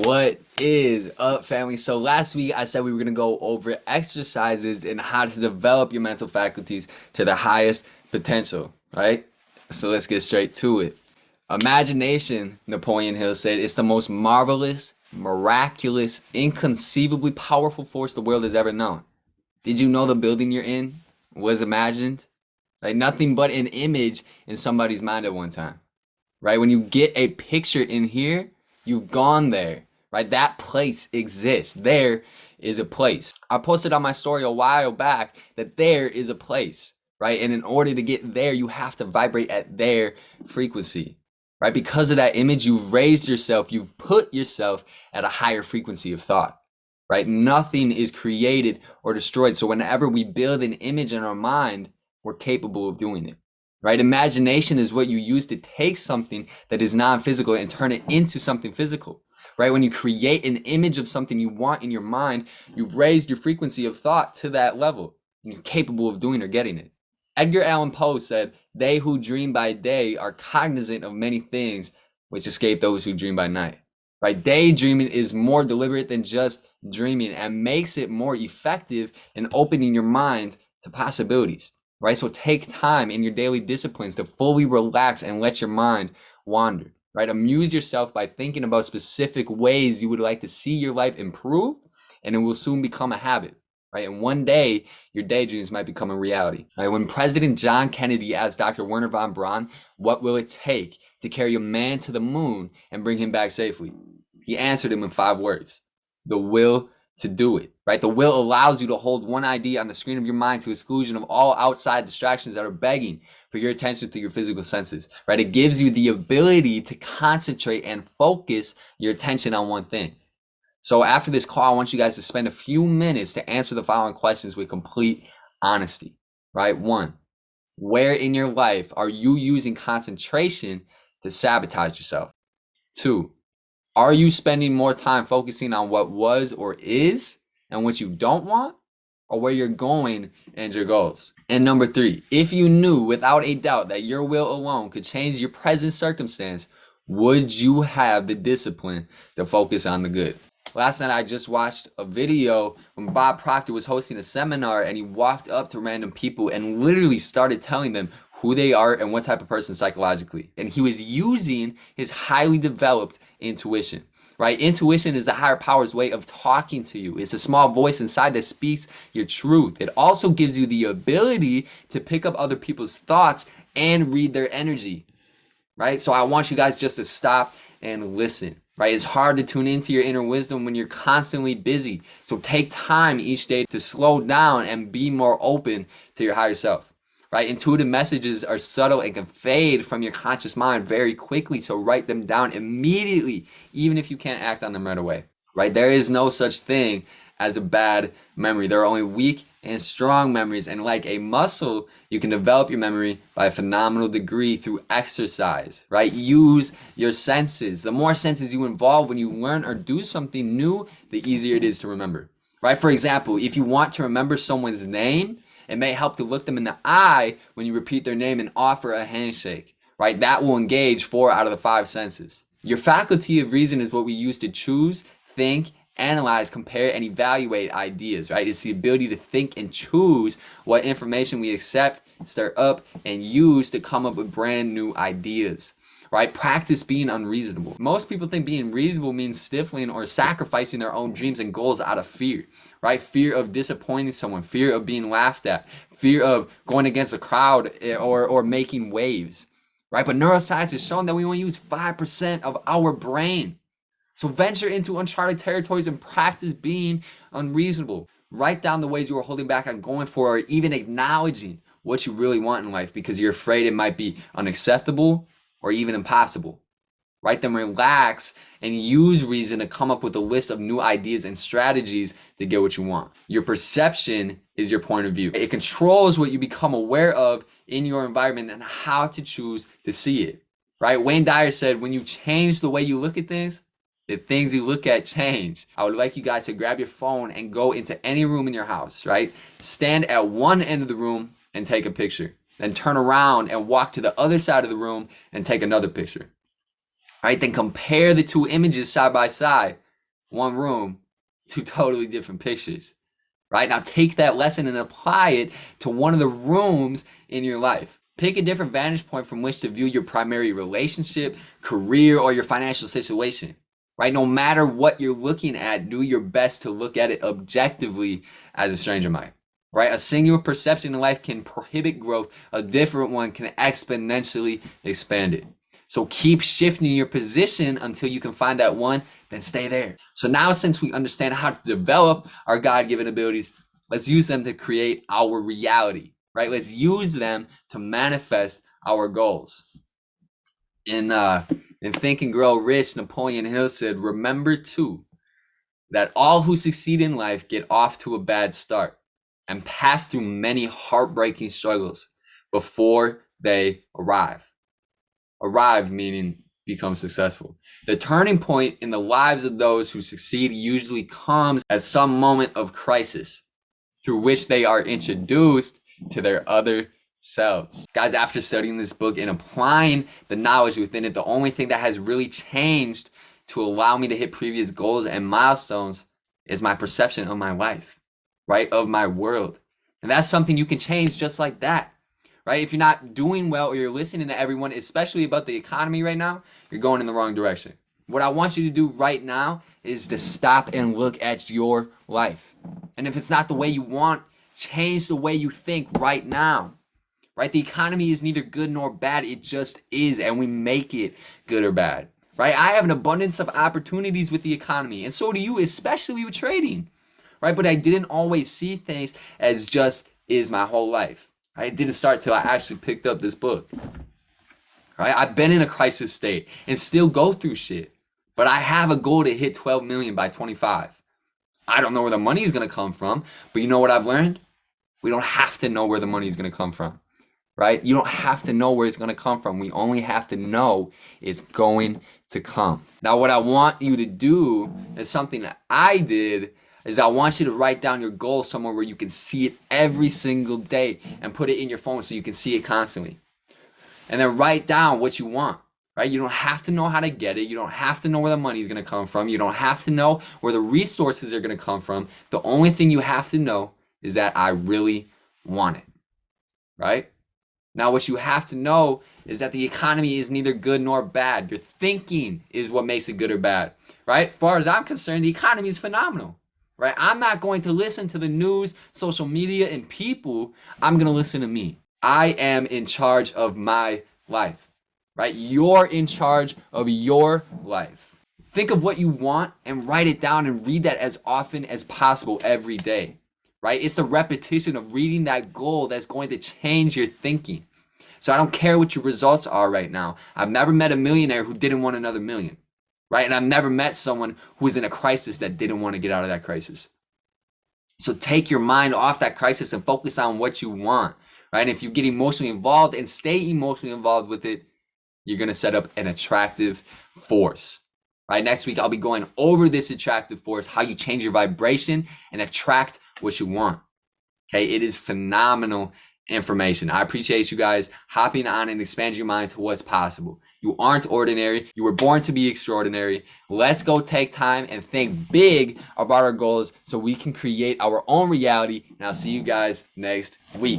What is up, family? So last week I said we were going to go over exercises and how to develop your mental faculties to the highest potential, right? So let's get straight to it. Imagination, Napoleon Hill said, is the most marvelous, miraculous, inconceivably powerful force the world has ever known. Did you know the building you're in was imagined? Like nothing but an image in somebody's mind at one time, right? When you get a picture in here, you've gone there, right? That place exists. There is a place. I posted on my story a while back that there is a place, right? And in order to get there, you have to vibrate at their frequency, right? Because of that image, you've raised yourself, you've put yourself at a higher frequency of thought, right? Nothing is created or destroyed. So whenever we build an image in our mind, we're capable of doing it. Right? Imagination is what you use to take something that is non-physical and turn it into something physical. Right? When you create an image of something you want in your mind, you've raised your frequency of thought to that level and you're capable of doing or getting it. Edgar Allan Poe said, "They who dream by day are cognizant of many things which escape those who dream by night." Right? Daydreaming is more deliberate than just dreaming and makes it more effective in opening your mind to possibilities. Right? So take time in your daily disciplines to fully relax and let your mind wander. Right? Amuse yourself by thinking about specific ways you would like to see your life improve, and it will soon become a habit. Right? And one day, your daydreams might become a reality. Right? When President John Kennedy asked Dr. Wernher von Braun, "What will it take to carry a man to the moon and bring him back safely?" He answered him in 5 words: the will to do it, right? The will allows you to hold one idea on the screen of your mind to exclusion of all outside distractions that are begging for your attention through your physical senses, right? It gives you the ability to concentrate and focus your attention on one thing. So after this call, I want you guys to spend a few minutes to answer the following questions with complete honesty, right? 1, where in your life are you using concentration to sabotage yourself? 2, are you spending more time focusing on what was or is and what you don't want, or where you're going and your goals? And number 3, if you knew without a doubt that your will alone could change your present circumstance, would you have the discipline to focus on the good? Last night I just watched a video when Bob Proctor was hosting a seminar and he walked up to random people and literally started telling them who they are and what type of person psychologically. And he was using his highly developed intuition, right? Intuition is the higher power's way of talking to you. It's a small voice inside that speaks your truth. It also gives you the ability to pick up other people's thoughts and read their energy, right? So I want you guys just to stop and listen. Right? It's hard to tune into your inner wisdom when you're constantly busy. So take time each day to slow down and be more open to your higher self. Right? Intuitive messages are subtle and can fade from your conscious mind very quickly. So write them down immediately, even if you can't act on them right away. Right? There is no such thing as a bad memory. There are only weak and strong memories. And like a muscle, you can develop your memory by a phenomenal degree through exercise, right? Use your senses. The more senses you involve when you learn or do something new, the easier it is to remember, right? For example, if you want to remember someone's name, it may help to look them in the eye when you repeat their name and offer a handshake, right? That will engage 4 out of the 5 senses. Your faculty of reason is what we use to choose, think, analyze, compare, and evaluate ideas, right? It's the ability to think and choose what information we accept, stir up, and use to come up with brand new ideas, right? Practice being unreasonable. Most people think being reasonable means stifling or sacrificing their own dreams and goals out of fear, right? Fear of disappointing someone, fear of being laughed at, fear of going against the crowd or making waves, right? But neuroscience has shown that we only use 5% of our brain. So venture into uncharted territories and practice being unreasonable. Write down the ways you are holding back on going for or even acknowledging what you really want in life because you're afraid it might be unacceptable or even impossible. Right? Then relax and use reason to come up with a list of new ideas and strategies to get what you want. Your perception is your point of view. It controls what you become aware of in your environment and how to choose to see it. Right? Wayne Dyer said, when you change the way you look at things, the things you look at change. I would like you guys to grab your phone and go into any room in your house, right? Stand at one end of the room and take a picture. Then turn around and walk to the other side of the room and take another picture. Right? Then compare the 2 images side by side one room, two totally different pictures, right? Now take that lesson and apply it to one of the rooms in your life. Pick a different vantage point from which to view your primary relationship, career, or your financial situation, right? No matter what you're looking at, do your best to look at it objectively as a stranger might, right? A singular perception in life can prohibit growth. A different one can exponentially expand it. So keep shifting your position until you can find that one, then stay there. So now, since we understand how to develop our God-given abilities, let's use them to create our reality, right? Let's use them to manifest our goals. In Think and Grow Rich, Napoleon Hill said, remember too, that all who succeed in life get off to a bad start and pass through many heartbreaking struggles before they arrive. Arrive meaning become successful. The turning point in the lives of those who succeed usually comes at some moment of crisis through which they are introduced to their other selves. Guys, after studying this book and applying the knowledge within it, the only thing that has really changed to allow me to hit previous goals and milestones is my perception of my life, right? Of my world. And that's something you can change just like that. Right? If you're not doing well or you're listening to everyone, especially about the economy right now, you're going in the wrong direction. What I want you to do right now is to stop and look at your life. And if it's not the way you want, change the way you think right now. Right? The economy is neither good nor bad. It just is, and we make it good or bad. Right? I have an abundance of opportunities with the economy, and so do you, especially with trading. Right? But I didn't always see things as just is my whole life. It didn't start till I actually picked up this book. Right? I've been in a crisis state and still go through shit. But I have a goal to hit 12 million by 25. I don't know where the money is going to come from, but you know what I've learned? We don't have to know where the money is going to come from. Right? You don't have to know where it's going to come from. We only have to know it's going to come. Now, what I want you to do is something that I did is I want you to write down your goal somewhere where you can see it every single day and put it in your phone so you can see it constantly. And then write down what you want, right? You don't have to know how to get it. You don't have to know where the money is going to come from. You don't have to know where the resources are going to come from. The only thing you have to know is that I really want it, right? Now, what you have to know is that the economy is neither good nor bad. Your thinking is what makes it good or bad, right? As far as I'm concerned, the economy is phenomenal. Right? I'm not going to listen to the news, social media, and people. I'm going to listen to me. I am in charge of my life. Right? You're in charge of your life. Think of what you want and write it down and read that as often as possible every day. Right? It's the repetition of reading that goal that's going to change your thinking. So I don't care what your results are right now. I've never met a millionaire who didn't want another million. Right? And I've never met someone who was in a crisis that didn't want to get out of that crisis. So take your mind off that crisis and focus on what you want. Right? And if you get emotionally involved and stay emotionally involved with it, you're going to set up an attractive force. Right? Next week, I'll be going over this attractive force, how you change your vibration and attract what you want. Okay? It is phenomenal information. I appreciate you guys hopping on and expanding your mind to what's possible. You aren't ordinary. You were born to be extraordinary. Let's go take time and think big about our goals so we can create our own reality. And I'll see you guys next week.